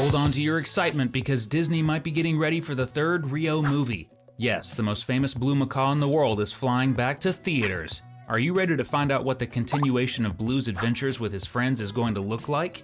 Hold on to your excitement because Disney might be getting ready for the third RIO movie. Yes, the most famous blue macaw in the world is flying back to theaters. Are you ready to find out what the continuation of Blue's adventures with his friends is going to look like?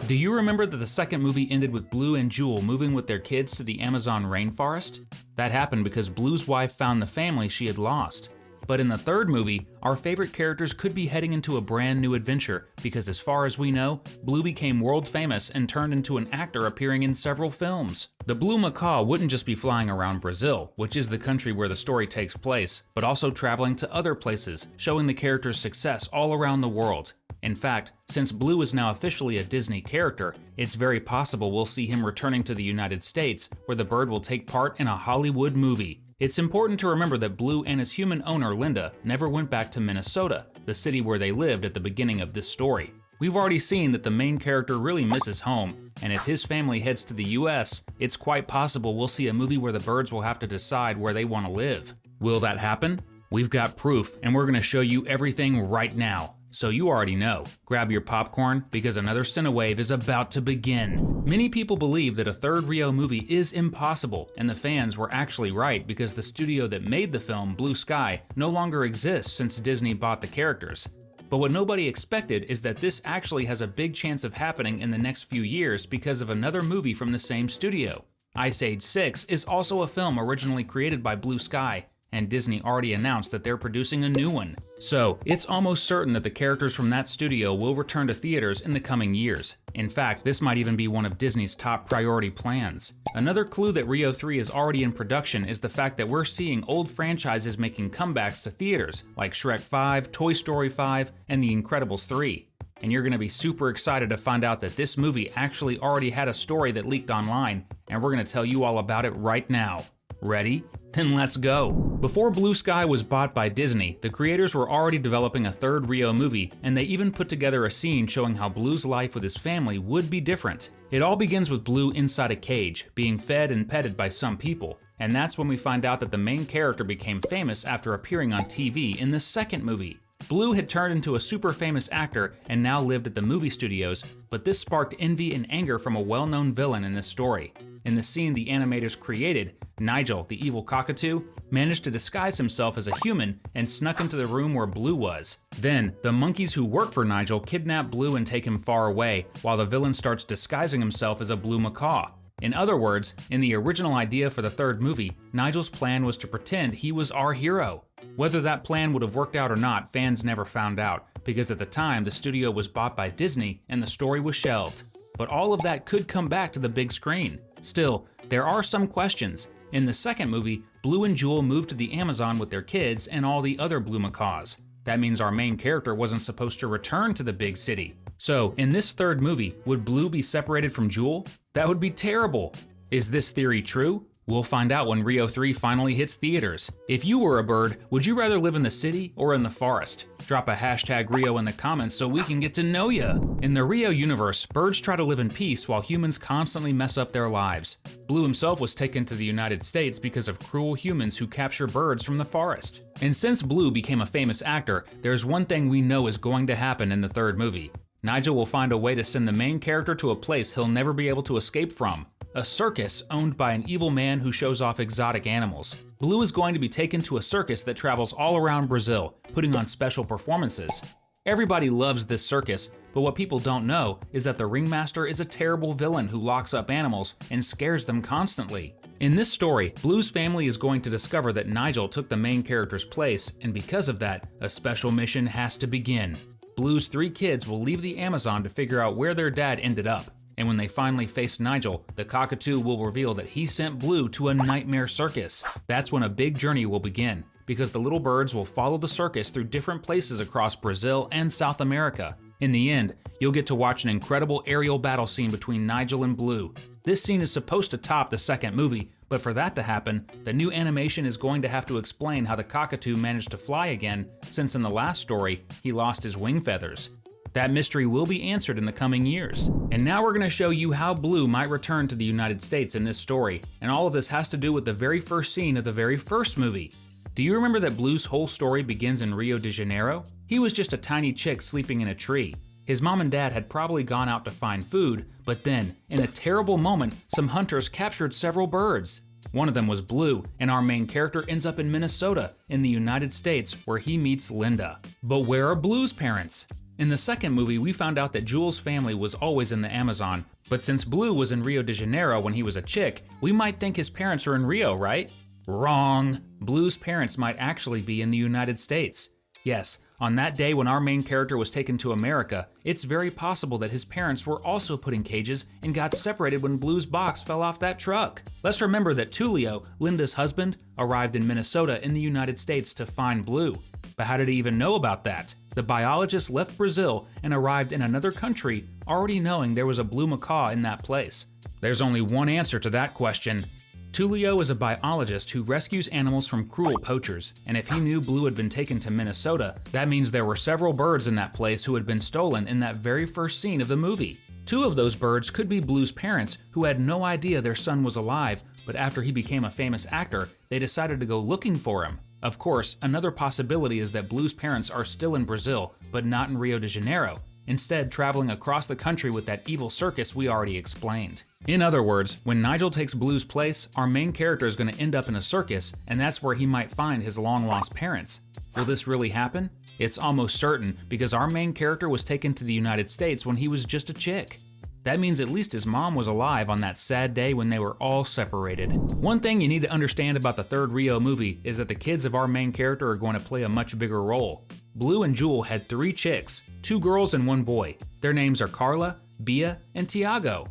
Do you remember that the second movie ended with Blue and Jewel moving with their kids to the Amazon rainforest? That happened because Blue's wife found the family she had lost. But in the third movie, our favorite characters could be heading into a brand new adventure because as far as we know, Blue became world famous and turned into an actor appearing in several films. The blue macaw wouldn't just be flying around Brazil, which is the country where the story takes place, but also traveling to other places, showing the character's success all around the world. In fact, since Blue is now officially a Disney character, it's very possible we'll see him returning to the United States, where the bird will take part in a Hollywood movie. It's important to remember that Blue and his human owner, Linda, never went back to Minnesota, the city where they lived at the beginning of this story. We've already seen that the main character really misses home, and if his family heads to the US, it's quite possible we'll see a movie where the birds will have to decide where they want to live. Will that happen? We've got proof, and we're going to show you everything right now. So you already know. Grab your popcorn because another Cinewave is about to begin. Many people believe that a third RIO movie is impossible, and the fans were actually right because the studio that made the film, Blue Sky, no longer exists since Disney bought the characters. But what nobody expected is that this actually has a big chance of happening in the next few years because of another movie from the same studio. Ice Age 6 is also a film originally created by Blue Sky, and Disney already announced that they're producing a new one. So, it's almost certain that the characters from that studio will return to theaters in the coming years. In fact, this might even be one of Disney's top priority plans. Another clue that RIO 3 is already in production is the fact that we're seeing old franchises making comebacks to theaters, like Shrek 5, Toy Story 5, and The Incredibles 3. And you're gonna be super excited to find out that this movie actually already had a story that leaked online, and we're gonna tell you all about it right now. Ready? Then let's go. Before Blue Sky was bought by Disney, the creators were already developing a third RIO movie, and they even put together a scene showing how Blue's life with his family would be different. It all begins with Blue inside a cage, being fed and petted by some people, and that's when we find out that the main character became famous after appearing on TV in the second movie. Blue had turned into a super famous actor and now lived at the movie studios, but this sparked envy and anger from a well-known villain in this story. In the scene the animators created, Nigel, the evil cockatoo, managed to disguise himself as a human and snuck into the room where Blue was. Then, the monkeys who work for Nigel kidnap Blue and take him far away, while the villain starts disguising himself as a blue macaw. In other words, in the original idea for the third movie, Nigel's plan was to pretend he was our hero. Whether that plan would have worked out or not, fans never found out, because at the time the studio was bought by Disney and the story was shelved. But all of that could come back to the big screen. Still, there are some questions. In the second movie, Blue and Jewel moved to the Amazon with their kids and all the other blue macaws. That means our main character wasn't supposed to return to the big city. So, in this third movie, would Blue be separated from Jewel? That would be terrible. Is this theory true? We'll find out when RIO 3 finally hits theaters. If you were a bird, would you rather live in the city or in the forest? Drop a hashtag RIO in the comments so we can get to know ya. In the RIO universe, birds try to live in peace while humans constantly mess up their lives. Blue himself was taken to the United States because of cruel humans who capture birds from the forest. And since Blue became a famous actor, there's one thing we know is going to happen in the third movie. Nigel will find a way to send the main character to a place he'll never be able to escape from. A circus owned by an evil man who shows off exotic animals. Blue is going to be taken to a circus that travels all around Brazil, putting on special performances. Everybody loves this circus, but what people don't know is that the ringmaster is a terrible villain who locks up animals and scares them constantly. In this story, Blue's family is going to discover that Nigel took the main character's place, and because of that, a special mission has to begin. Blue's 3 kids will leave the Amazon to figure out where their dad ended up. And when they finally face Nigel, the cockatoo will reveal that he sent Blue to a nightmare circus. That's when a big journey will begin, because the little birds will follow the circus through different places across Brazil and South America. In the end, you'll get to watch an incredible aerial battle scene between Nigel and Blue. This scene is supposed to top the second movie, but for that to happen, the new animation is going to have to explain how the cockatoo managed to fly again, since in the last story, he lost his wing feathers. That mystery will be answered in the coming years. And now we're going to show you how Blue might return to the United States in this story, and all of this has to do with the very first scene of the very first movie. Do you remember that Blue's whole story begins in Rio de Janeiro? He was just a tiny chick sleeping in a tree. His mom and dad had probably gone out to find food, but then, in a terrible moment, some hunters captured several birds. One of them was Blue, and our main character ends up in Minnesota, in the United States, where he meets Linda. But where are Blue's parents? In the second movie, we found out that Jules' family was always in the Amazon, but since Blue was in Rio de Janeiro when he was a chick, we might think his parents are in Rio, right? Wrong! Blue's parents might actually be in the United States. Yes, on that day when our main character was taken to America, it's very possible that his parents were also put in cages and got separated when Blue's box fell off that truck. Let's remember that Tulio, Linda's husband, arrived in Minnesota in the United States to find Blue. But how did he even know about that? The biologist left Brazil and arrived in another country already knowing there was a blue macaw in that place. There's only one answer to that question. Tulio is a biologist who rescues animals from cruel poachers, and if he knew Blue had been taken to Minnesota, that means there were several birds in that place who had been stolen in that very first scene of the movie. Two of those birds could be Blue's parents, who had no idea their son was alive, but after he became a famous actor, they decided to go looking for him. Of course, another possibility is that Blue's parents are still in Brazil, but not in Rio de Janeiro, instead traveling across the country with that evil circus we already explained. In other words, when Nigel takes Blue's place, our main character is going to end up in a circus, and that's where he might find his long-lost parents. Will this really happen? It's almost certain, because our main character was taken to the United States when he was just a chick. That means at least his mom was alive on that sad day when they were all separated. One thing you need to understand about the third Rio movie is that the kids of our main character are going to play a much bigger role. Blue and Jewel had 3 chicks, 2 girls and 1 boy. Their names are Carla, Bia, and Tiago.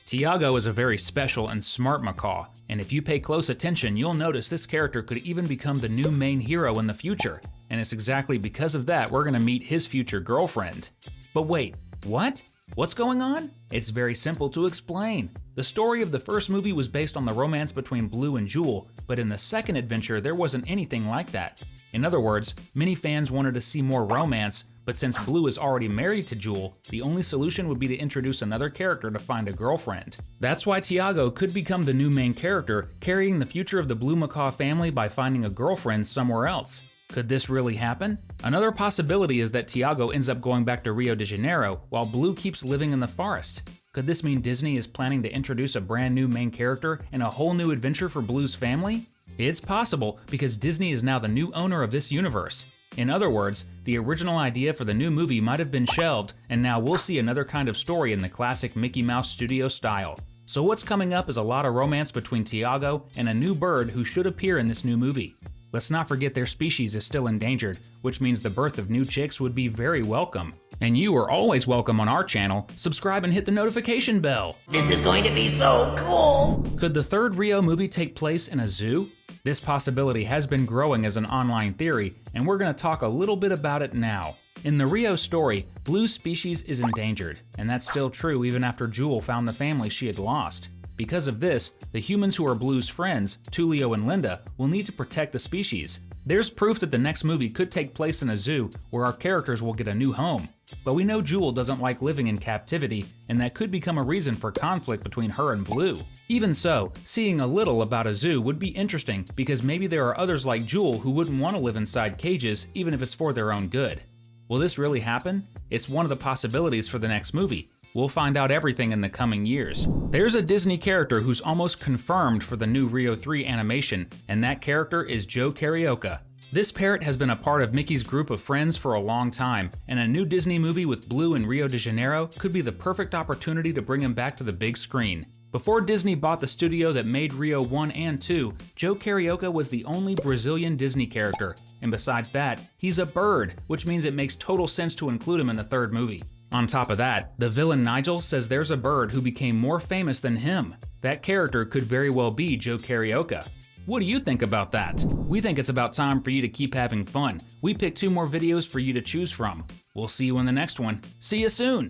Tiago is a very special and smart macaw, and if you pay close attention, you'll notice this character could even become the new main hero in the future. And it's exactly because of that we're going to meet his future girlfriend. But wait, what? What's going on? It's very simple to explain. The story of the first movie was based on the romance between Blue and Jewel, but in the second adventure there wasn't anything like that. In other words, many fans wanted to see more romance, but since Blue is already married to Jewel, the only solution would be to introduce another character to find a girlfriend. That's why Tiago could become the new main character, carrying the future of the Blue Macaw family by finding a girlfriend somewhere else. Could this really happen? Another possibility is that Tiago ends up going back to Rio de Janeiro, while Blue keeps living in the forest. Could this mean Disney is planning to introduce a brand new main character and a whole new adventure for Blue's family? It's possible, because Disney is now the new owner of this universe. In other words, the original idea for the new movie might have been shelved, and now we'll see another kind of story in the classic Mickey Mouse Studio style. So what's coming up is a lot of romance between Tiago and a new bird who should appear in this new movie. Let's not forget their species is still endangered, which means the birth of new chicks would be very welcome. And you are always welcome on our channel. Subscribe and hit the notification bell. This is going to be so cool! Could the third Rio movie take place in a zoo? This possibility has been growing as an online theory, and we're going to talk a little bit about it now. In the Rio story, Blue's species is endangered, and that's still true even after Jewel found the family she had lost. Because of this, the humans who are Blue's friends, Tulio and Linda, will need to protect the species. There's proof that the next movie could take place in a zoo where our characters will get a new home. But we know Jewel doesn't like living in captivity, and that could become a reason for conflict between her and Blue. Even so, seeing a little about a zoo would be interesting, because maybe there are others like Jewel who wouldn't want to live inside cages even if it's for their own good. Will this really happen? It's one of the possibilities for the next movie. We'll find out everything in the coming years. There's a Disney character who's almost confirmed for the new Rio 3 animation, and that character is Joe Carioca. This parrot has been a part of Mickey's group of friends for a long time, and a new Disney movie with Blue in Rio de Janeiro could be the perfect opportunity to bring him back to the big screen. Before Disney bought the studio that made Rio 1 and 2, Joe Carioca was the only Brazilian Disney character, and besides that, he's a bird, which means it makes total sense to include him in the third movie. On top of that, the villain Nigel says there's a bird who became more famous than him. That character could very well be Joe Carioca. What do you think about that? We think it's about time for you to keep having fun. We picked 2 more videos for you to choose from. We'll see you in the next one. See you soon!